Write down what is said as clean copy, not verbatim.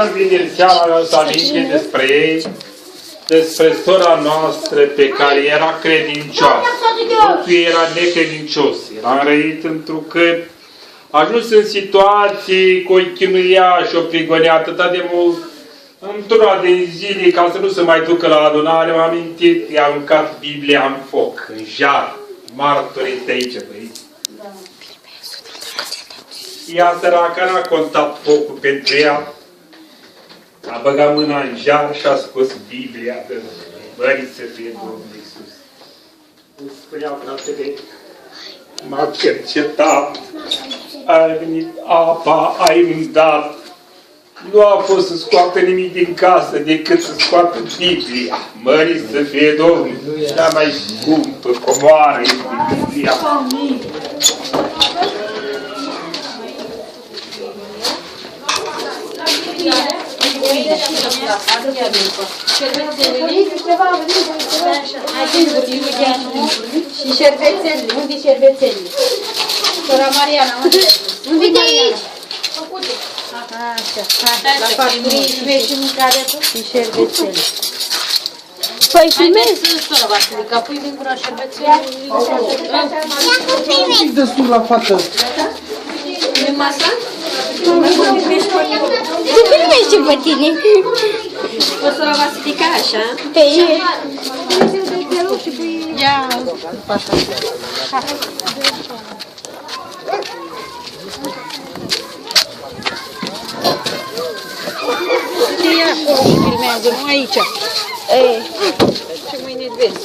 Vineri seara să aminte despre ei, despre sora noastră pe care era credincioasă. Totul era necredincios. Era înrăit întrucât a ajuns în situații cu o chinuia și o prigonea atâta de mult. Într-una din zile, ca să nu se mai ducă la adunare, m-am amintit, i-a aruncat Biblia în foc, în jar. Martorii de aici, băi. Ea săracă n-a contat focul pentru ea. A băgat mâna în jar și a scos Biblia de mărit să fie Domnul Iisus. Îmi spunea fratele, m-a cercetat, ai venit apa, ai inundat. Nu a fost să scoată nimic din casă decât să scoată Biblia. Mărit să fie Domnul. Cea mai scumpă comoară este Biblia. Și șervețelii. Unde șervețelii? Sora Mariana, unde? Uite aici! Așa, hai, la farfurii și vei și mâncarea tu? Și șervețelii. Păi filmezi? Sora Vasilica, pui din gura șervețelii. Un pic destul la fată. E masa? Tu filmezi ce pe tine? O sora Vasilica așa? Pe el. Ia, așa. Filmează, nu aici. Ei. Ce mâine vezi?